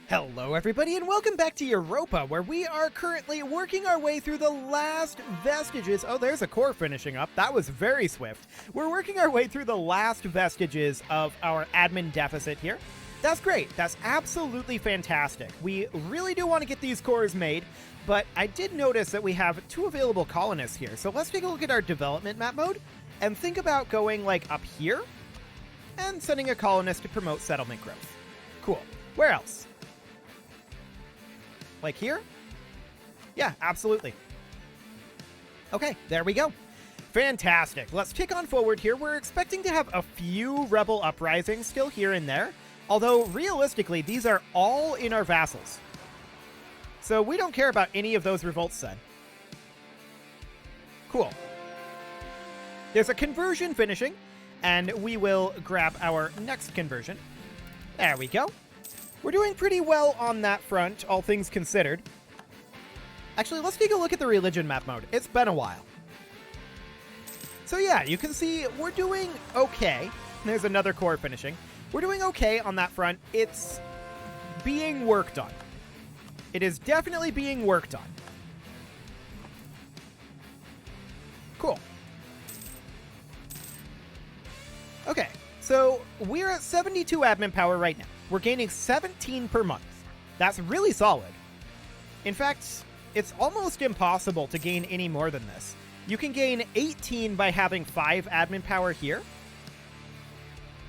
Hello everybody and welcome back to Europa, where we are currently working our way through the last vestiges. Oh, there's a core finishing up. That was very swift. We're working our way through the last vestiges of our admin deficit here. That's great. That's absolutely fantastic. We really do want to get these cores made, but I did notice that we have 2 available colonists here. So let's take a look at our development map mode and think about going like up here and sending a colonist to promote settlement growth. Cool. Where else? Like here? Yeah, absolutely. Okay, there we go. Fantastic. Let's kick on forward here. We're expecting to have a few rebel uprisings still here and there, although realistically, these are all in our vassals. So we don't care about any of those revolts then. Cool. There's a conversion finishing, and we will grab our next conversion. There we go. We're doing pretty well on that front, all things considered. Actually, let's take a look at the religion map mode. It's been a while. So yeah, you can see we're doing okay. There's another core finishing. We're doing okay on that front. It's being worked on. It is definitely being worked on. Cool. Okay, so we're at 72 admin power right now. We're gaining 17 per month. That's really solid. In fact, it's almost impossible to gain any more than this. You can gain 18 by having 5 admin power here.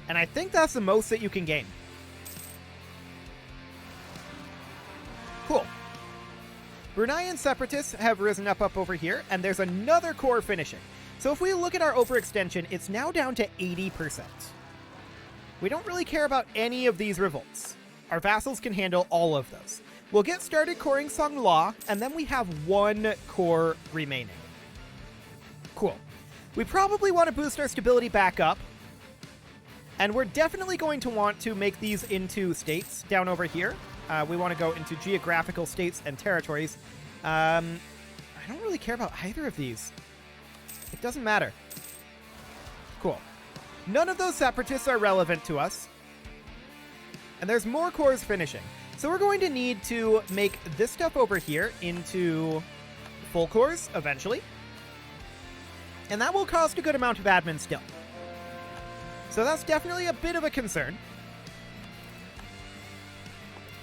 And I think that's the most that you can gain. Cool. Bruneian separatists have risen up over here, and there's another core finishing. So if we look at our overextension, it's now down to 80%. We don't really care about any of these revolts. Our vassals can handle all of those. We'll get started coring Songla, and then we have 1 core remaining. Cool. We probably want to boost our stability back up. And we're definitely going to want to make these into states down over here. We want to go into geographical states and territories. I don't really care about either of these. It doesn't matter. Cool. None of those separatists are relevant to us. And there's more cores finishing. So we're going to need to make this stuff over here into full cores eventually. And that will cost a good amount of admin still. So that's definitely a bit of a concern.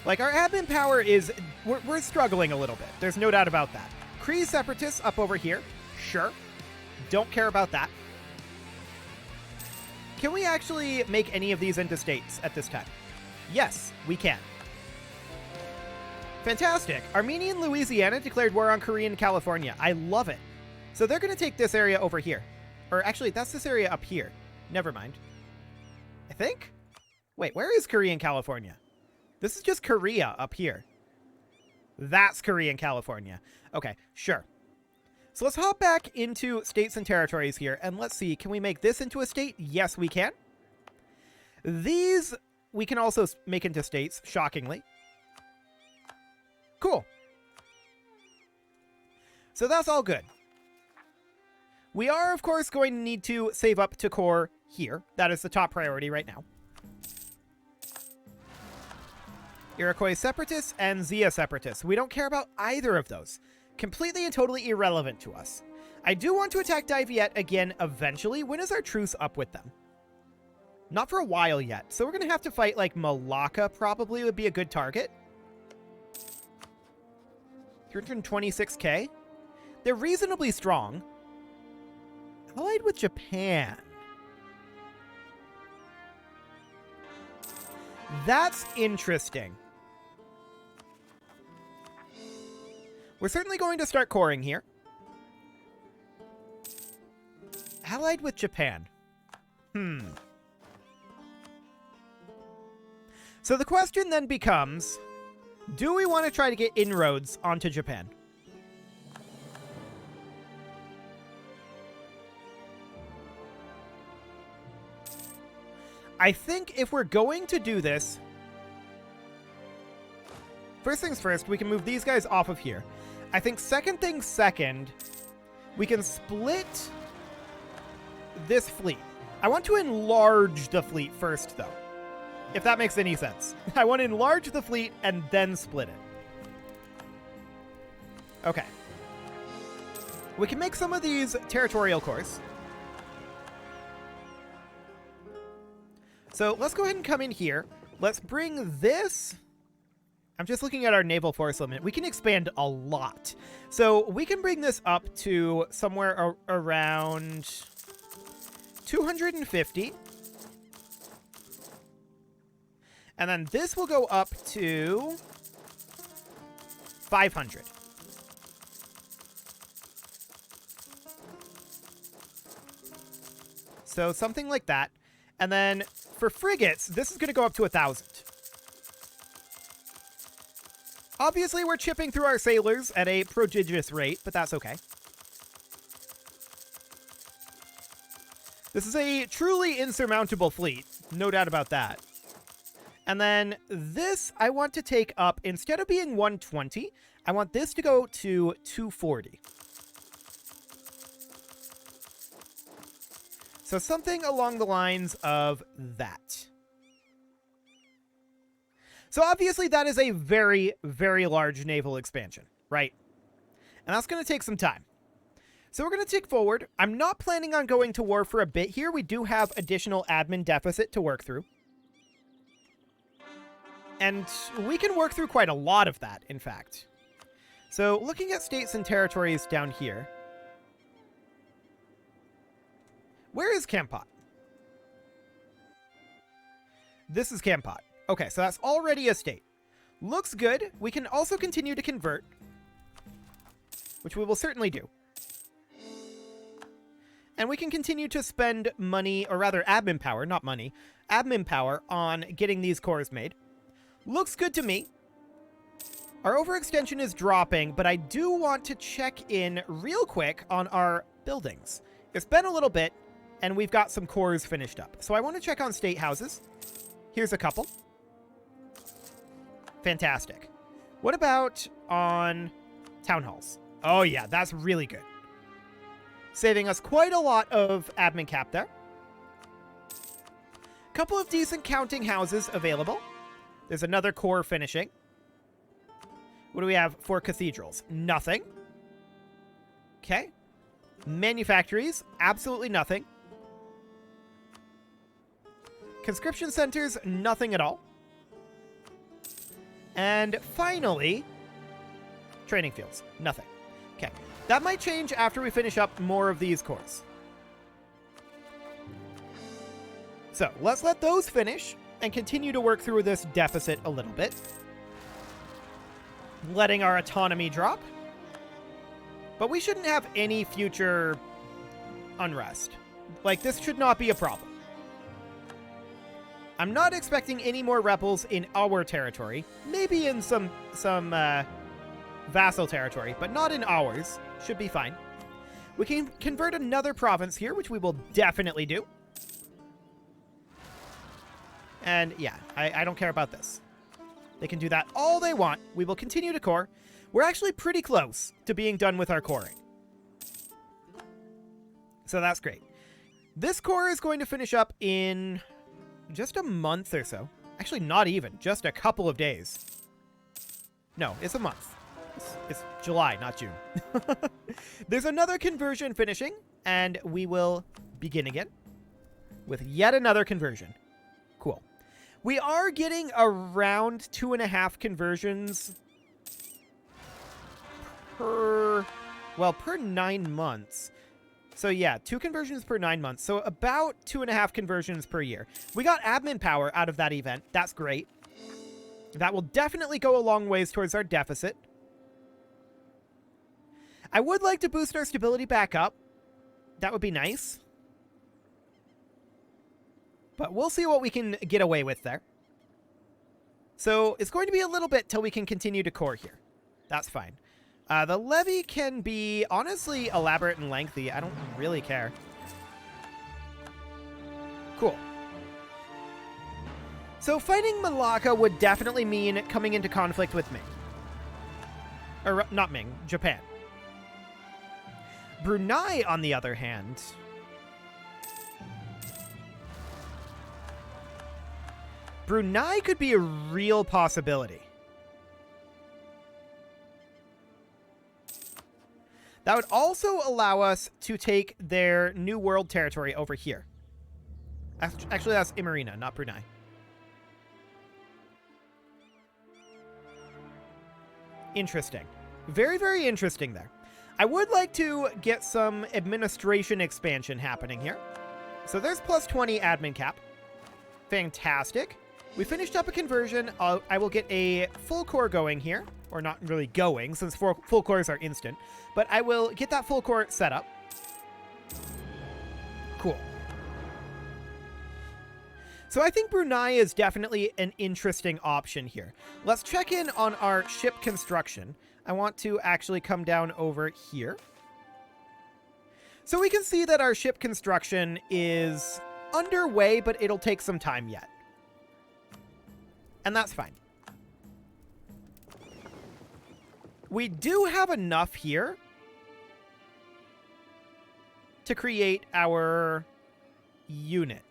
Like, our admin power is... We're struggling a little bit. There's no doubt about that. Cree separatists up over here. Sure. Don't care about that. Can we actually make any of these into states at this time? Yes, we can. Fantastic. Armenian Louisiana declared war on Korean California. I love it. So they're going to take this area over here. Or actually, that's this area up here. Never mind. I think? Wait, where is Korean California? This is just Korea up here. That's Korean California. Okay, sure. So let's hop back into states and territories here, and let's see, can we make this into a state? Yes, we can. These we can also make into states, shockingly. Cool. So that's all good. We are, of course, going to need to save up to core here. That is the top priority right now. Iroquois separatists and Zia separatists. We don't care about either of those. Completely and totally irrelevant to us. I do want to attack Daiviet again eventually. When is our truce up with them? Not for a while yet. So we're going to have to fight like Malacca probably would be a good target. 326k. They're reasonably strong. Allied with Japan. That's interesting. We're certainly going to start coring here. Allied with Japan. So the question then becomes, do we want to try to get inroads onto Japan? I think if we're going to do this, first things first, we can move these guys off of here. I think second things second, we can split this fleet. I want to enlarge the fleet first, though. if that makes any sense. I want to enlarge the fleet and then split it. Okay. We can make some of these territorial cores. So let's go ahead and come in here. Let's bring this. I'm just looking at our naval force limit. We can expand a lot. So we can bring this up to somewhere around 250. And then this will go up to 500. So something like that. And then for frigates, this is going to go up to 1,000. Obviously, we're chipping through our sailors at a prodigious rate, but that's okay. This is a truly insurmountable fleet. No doubt about that. And then this, I want to take up, instead of being 120, I want this to go to 240. So something along the lines of that. So obviously that is a very, very large naval expansion, right? And that's going to take some time. So we're going to tick forward. I'm not planning on going to war for a bit here. We do have additional admin deficit to work through. And we can work through quite a lot of that, in fact. So looking at states and territories down here. Where is Campot? This is Campot. Okay, so that's already a state. Looks good. We can also continue to convert, which we will certainly do. And we can continue to spend money, or rather admin power, not money, admin power on getting these cores made. Looks good to me. Our overextension is dropping, but I do want to check in real quick on our buildings. It's been a little bit, and we've got some cores finished up. So I want to check on state houses. Here's a couple. Fantastic. What about on town halls? Oh yeah, that's really good. Saving us quite a lot of admin cap there. Couple of decent counting houses available. There's another core finishing. What do we have for cathedrals? Nothing. Okay. Manufactories, absolutely nothing. Conscription centers, nothing at all. And finally, training fields, nothing. Okay, that might change after we finish up more of these cores. So let's let those finish and continue to work through this deficit a little bit. Letting our autonomy drop. But we shouldn't have any future unrest. Like, this should not be a problem. I'm not expecting any more rebels in our territory. Maybe in some vassal territory, but not in ours. Should be fine. We can convert another province here, which we will definitely do. And yeah, I don't care about this. They can do that all they want. We will continue to core. We're actually pretty close to being done with our coring. So that's great. This core is going to finish up in just a month or so. Actually, not even. Just a couple of days. No, it's a month. It's July, not June. There's another conversion finishing, and we will begin again with yet another conversion. Cool. We are getting around 2.5 conversions per 9 months. So yeah, 2 conversions per 9 months. So about 2.5 conversions per year. We got admin power out of that event. That's great. That will definitely go a long ways towards our deficit. I would like to boost our stability back up. That would be nice. But we'll see what we can get away with there. So it's going to be a little bit till we can continue to core here. That's fine. The levy can be, honestly, elaborate and lengthy. I don't really care. Cool. So fighting Malacca would definitely mean coming into conflict with Ming. Or, not Ming, Japan. Brunei, on the other hand... Brunei could be a real possibility. That would also allow us to take their New World territory over here. Actually, that's Imarina, not Brunei. Interesting. Very, very interesting there. I would like to get some administration expansion happening here. So there's plus 20 admin cap. Fantastic. We finished up a conversion. I will get a full core going here. Or not really going, since full cores are instant. But I will get that full core set up. Cool. So I think Brunei is definitely an interesting option here. Let's check in on our ship construction. I want to actually come down over here. So we can see that our ship construction is underway, but it'll take some time yet. And that's fine. We do have enough here to create our unit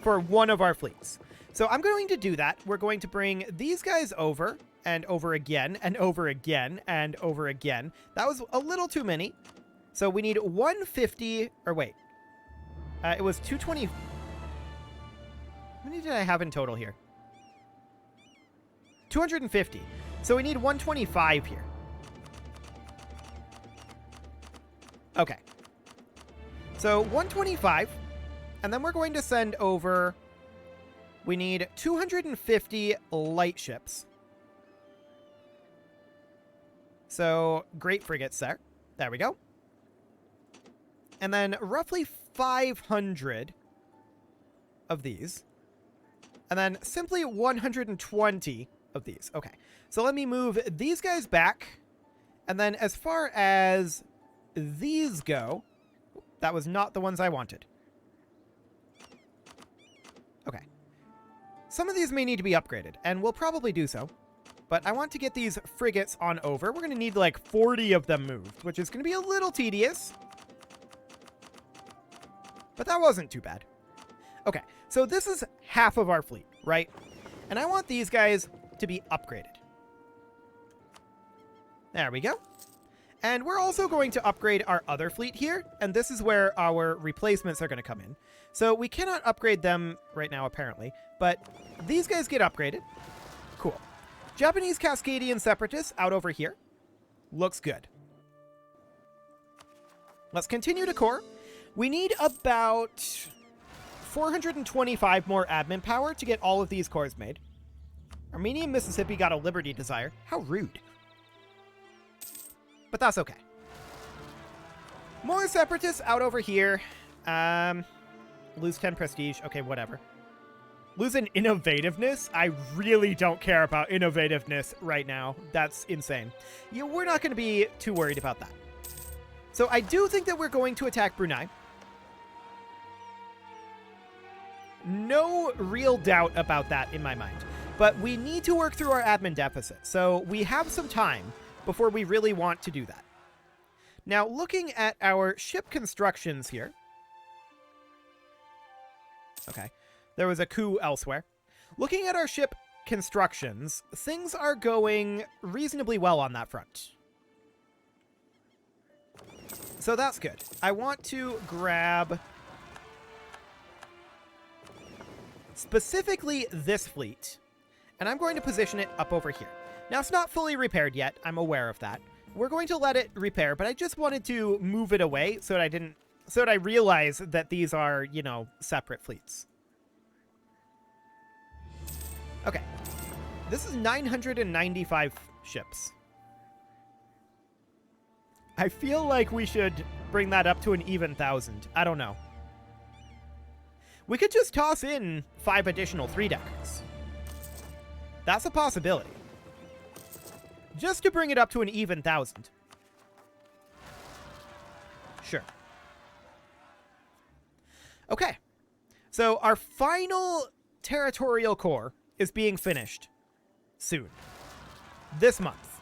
for one of our fleets. So I'm going to do that. We're going to bring these guys over and over again and over again and over again. That was a little too many. So we need 150, or wait. It was 220. How many did I have in total here? 250. So we need 125 here. Okay. So 125. And then we're going to send over... We need 250 light ships. So, great frigates there. There we go. And then roughly 500 of these. And then simply 120 of these. Okay. So let me move these guys back. And then as far as these go, that was not the ones I wanted. Okay. Some of these may need to be upgraded, and we'll probably do so. But I want to get these frigates on over. We're going to need like 40 of them moved, which is going to be a little tedious. But that wasn't too bad. Okay, so this is half of our fleet, right? And I want these guys to be upgraded. There we go. And we're also going to upgrade our other fleet here, and this is where our replacements are going to come in. So we cannot upgrade them right now, apparently, but these guys get upgraded. Cool. Japanese Cascadian Separatists out over here. Looks good. Let's continue to core. We need about 425 more admin power to get all of these cores made. Armenia and Mississippi got a Liberty Desire. How rude. But that's okay. More Separatists out over here. Lose 10 prestige. Okay, whatever. Lose an innovativeness? I really don't care about innovativeness right now. That's insane. Yeah, we're not going to be too worried about that. So I do think that we're going to attack Brunei. No real doubt about that in my mind. But we need to work through our admin deficit. So we have some time before we really want to do that. Now, looking at our ship constructions here. Okay. There was a coup elsewhere. Looking at our ship constructions, things are going reasonably well on that front. So that's good. I want to grab specifically this fleet, and I'm going to position it up over here. Now, it's not fully repaired yet. I'm aware of that. We're going to let it repair, but I just wanted to move it away so that I realize that these are, you know, separate fleets. Okay. This is 995 ships. I feel like we should bring that up to an even 1,000. I don't know. We could just toss in 5 additional 3-deckers. That's a possibility. Just to bring it up to an even 1,000. Sure. Okay. So our final territorial core is being finished soon. This month.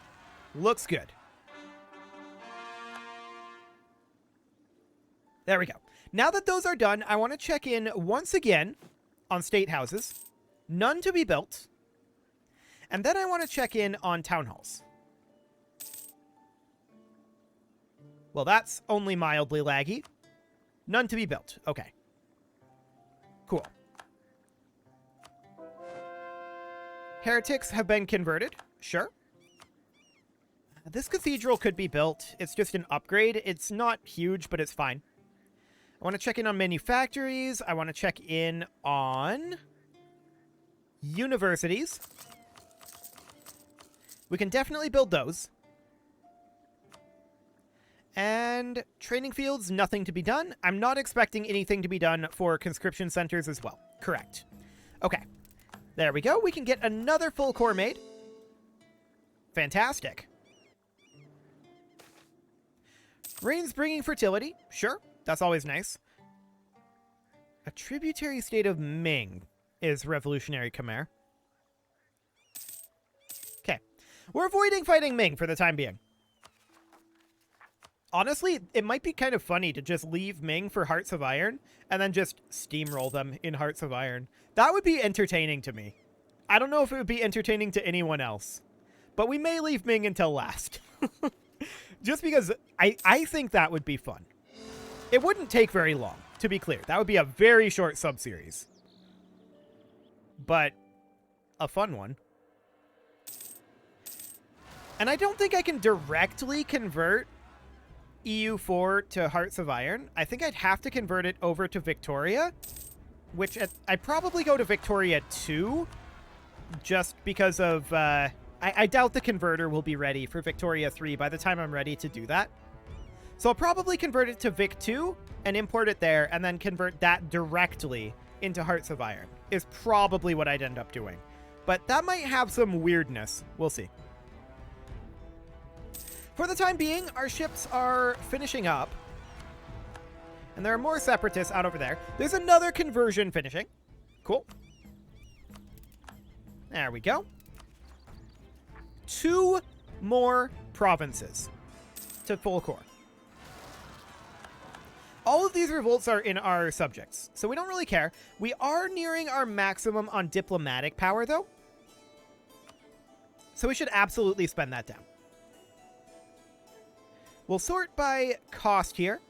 Looks good. There we go. Now that those are done, I want to check in once again on state houses. None to be built. And then I want to check in on town halls. Well, that's only mildly laggy. None to be built. Okay. Cool. Heretics have been converted. Sure. This cathedral could be built. It's just an upgrade. It's not huge, but it's fine. I want to check in on manufactories. I want to check in on universities. We can definitely build those. And training fields, nothing to be done. I'm not expecting anything to be done for conscription centers as well. Correct. Okay. There we go. We can get another full core made. Fantastic. Rain's bringing fertility. Sure. That's always nice. A tributary state of Ming is Revolutionary Khmer. Okay. We're avoiding fighting Ming for the time being. Honestly, it might be kind of funny to just leave Ming for Hearts of Iron and then just steamroll them in Hearts of Iron. That would be entertaining to me. I don't know if it would be entertaining to anyone else, but we may leave Ming until last. Just because I think that would be fun. It wouldn't take very long, to be clear. That would be a very short sub-series. But a fun one. And I don't think I can directly convert EU4 to Hearts of Iron. I think I'd have to convert it over to Victoria, which I'd probably go to Victoria 2, just because of... I doubt the converter will be ready for Victoria 3 by the time I'm ready to do that. So I'll probably convert it to Vic 2 and import it there, and then convert that directly into Hearts of Iron, is probably what I'd end up doing. But that might have some weirdness. We'll see. For the time being, our ships are finishing up. And there are more separatists out over there. There's another conversion finishing. Cool. There we go. 2 more provinces to full core. All of these revolts are in our subjects, so we don't really care. We are nearing our maximum on diplomatic power, though. So we should absolutely spend that down. We'll sort by cost here.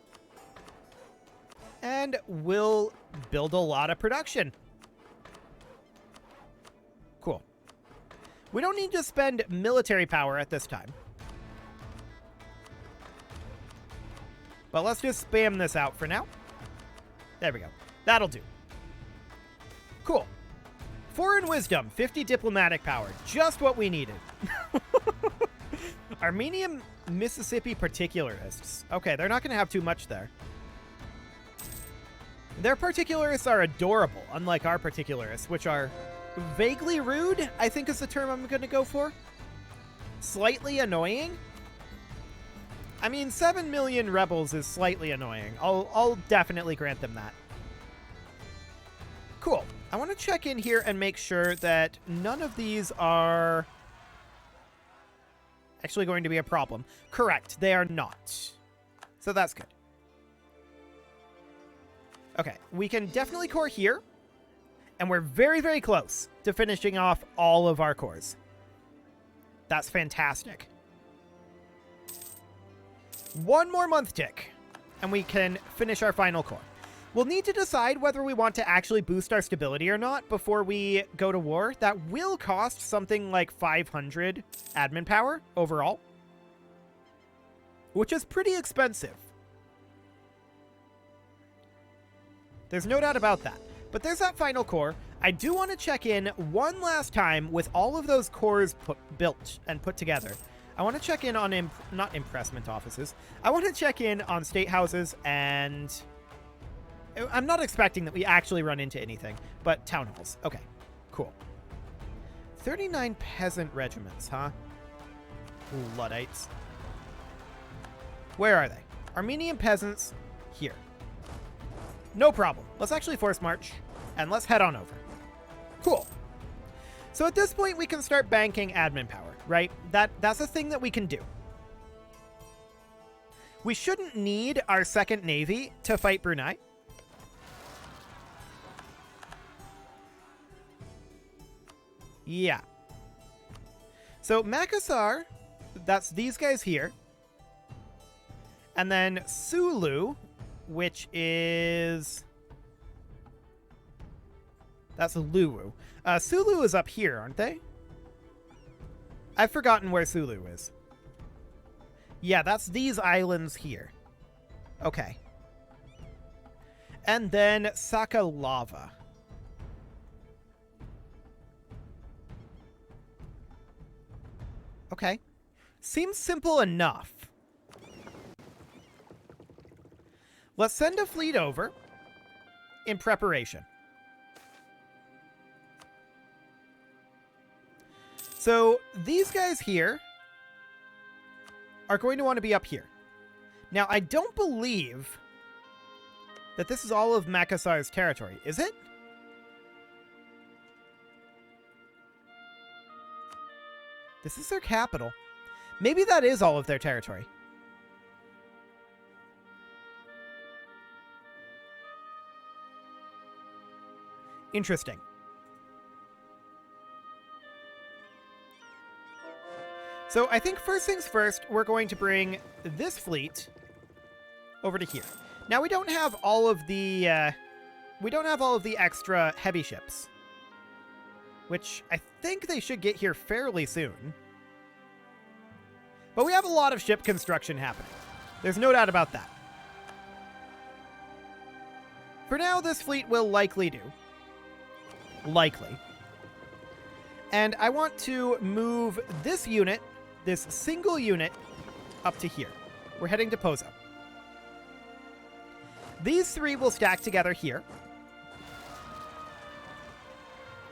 And we'll build a lot of production. Cool. We don't need to spend military power at this time. But let's just spam this out for now. There we go. That'll do. Cool. Foreign wisdom, 50 diplomatic power. Just what we needed. Armenian Mississippi particularists. Okay, they're not going to have too much there. Their particularists are adorable, unlike our particularists, which are vaguely rude, I think is the term I'm going to go for. Slightly annoying. I mean, 7 million rebels is slightly annoying. I'll definitely grant them that. Cool. I want to check in here and make sure that none of these are actually going to be a problem. Correct. They are not. So that's good. Okay. We can definitely core here. And we're very, very close to finishing off all of our cores. That's fantastic. One more month tick, and we can finish our final core. We'll need to decide whether we want to actually boost our stability or not before we go to war. That will cost something like 500 admin power overall, which is pretty expensive. There's no doubt about that. But there's that final core. I do want to check in one last time with all of those cores built and put together. I want to check in on, not impressment offices. I want to check in on state houses, and I'm not expecting that we actually run into anything, but town halls. Okay, cool. 39 peasant regiments, huh? Luddites. Where are they? Armenian peasants here. No problem. Let's actually force march, and let's head on over. Cool. So at this point, we can start banking admin power, right? That's a thing that we can do. We shouldn't need our second navy to fight Brunei. Yeah. So Makassar, that's these guys here. And then Sulu, which is... That's Luwu. Sulu is up here, aren't they? I've forgotten where Sulu is. Yeah, that's these islands here. Okay. And then Sakalava. Okay. Seems simple enough. Let's send a fleet over in preparation. So these guys here are going to want to be up here. Now, I don't believe that this is all of Makassar's territory, is it? This is their capital. Maybe that is all of their territory. Interesting. So I think first things first, we're going to bring this fleet over to here. Now we don't have all of the extra heavy ships, which I think they should get here fairly soon. But we have a lot of ship construction happening. There's no doubt about that. For now, this fleet will likely do. Likely. And I want to move this unit, this single unit, up to here. We're heading to Pozo. These three will stack together here.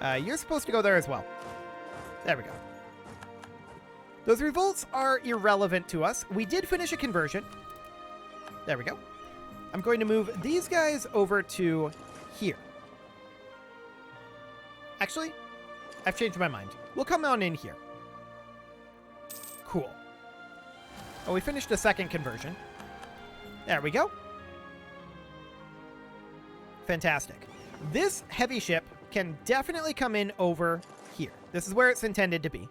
You're supposed to go there as well. There we go. Those revolts are irrelevant to us. We did finish a conversion. There we go. I'm going to move these guys over to here. Actually, I've changed my mind. We'll come on in here. Cool. Oh, we finished a second conversion. There we go. Fantastic. This heavy ship can definitely come in over here. This is where it's intended to be.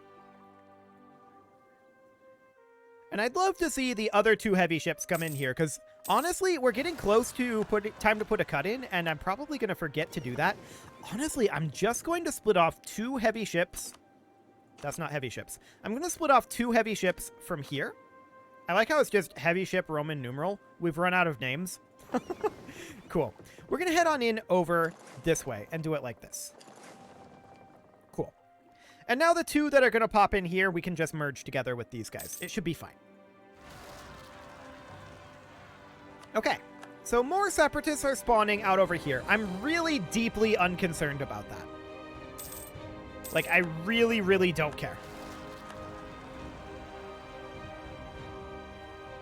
And I'd love to see the other two heavy ships come in here, because honestly, we're getting close to time to put a cut in, and I'm probably going to forget to do that. Honestly, I'm just going to split off two heavy ships. That's not heavy ships. I'm going to split off two heavy ships from here. I like how it's just heavy ship Roman numeral. We've run out of names. Cool. We're going to head on in over this way and do it like this. Cool. And now the two that are going to pop in here, we can just merge together with these guys. It should be fine. Okay. So more separatists are spawning out over here. I'm really deeply unconcerned about that. Like, I really, really don't care.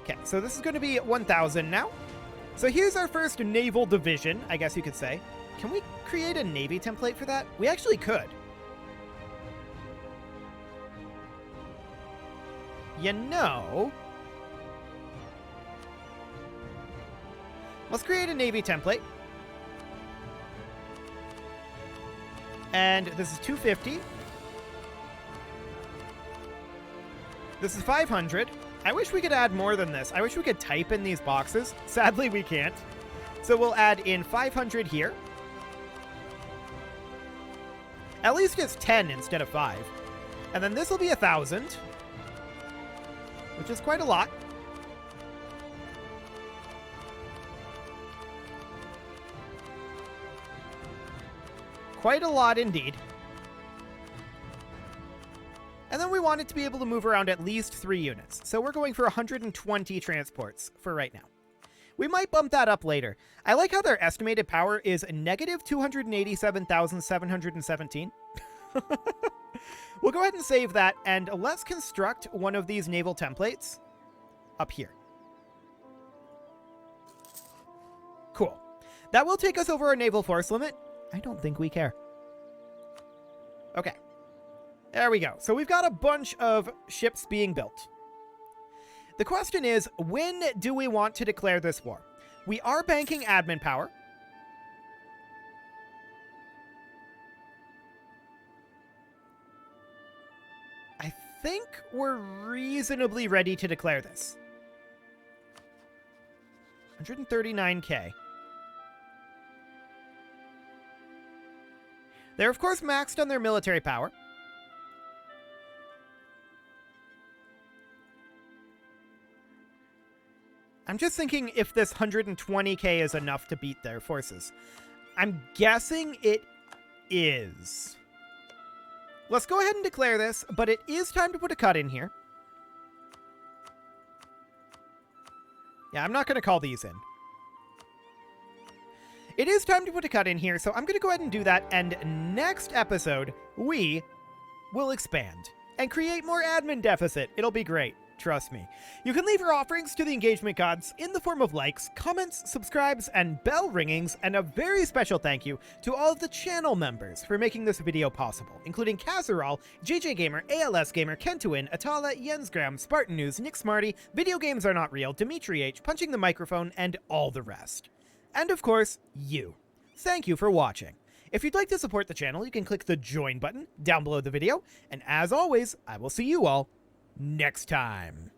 Okay, so this is going to be 1,000 now. So here's our first naval division, I guess you could say. Can we create a navy template for that? We actually could. You know, let's create a navy template. And this is 250. This is 500. I wish we could add more than this. I wish we could type in these boxes. Sadly, we can't. So we'll add in 500 here. At least it's 10 instead of 5. And then this will be 1,000. Which is quite a lot. Quite a lot indeed. And then we want it to be able to move around at least 3 units. So we're going for 120 transports for right now. We might bump that up later. I like how their estimated power is negative 287,717. We'll go ahead and save that, and let's construct one of these naval templates up here. Cool. That will take us over our naval force limit. I don't think we care. Okay. There we go. So we've got a bunch of ships being built. The question is, when do we want to declare this war? We are banking admin power. think we're reasonably ready to declare this. 139k. They're, of course, maxed on their military power. I'm just thinking if this 120k is enough to beat their forces. I'm guessing it is. Let's go ahead and declare this, but it is time to put a cut in here. Yeah, I'm not going to call these in. It is time to put a cut in here, so I'm going to go ahead and do that, and next episode, we will expand and create more admin deficit. It'll be great. Trust me. You can leave your offerings to the engagement gods in the form of likes, comments, subscribes, and bell ringings, and a very special thank you to all of the channel members for making this video possible, including Kazarol, JJ Gamer, ALS Gamer, Kentuin, Atala, Jensgram, Spartan News, Nick Smarty, Video Games Are Not Real, Dimitri H, Punching the Microphone, and all the rest. And of course, you. Thank you for watching. If you'd like to support the channel, you can click the join button down below the video, and as always, I will see you all next time.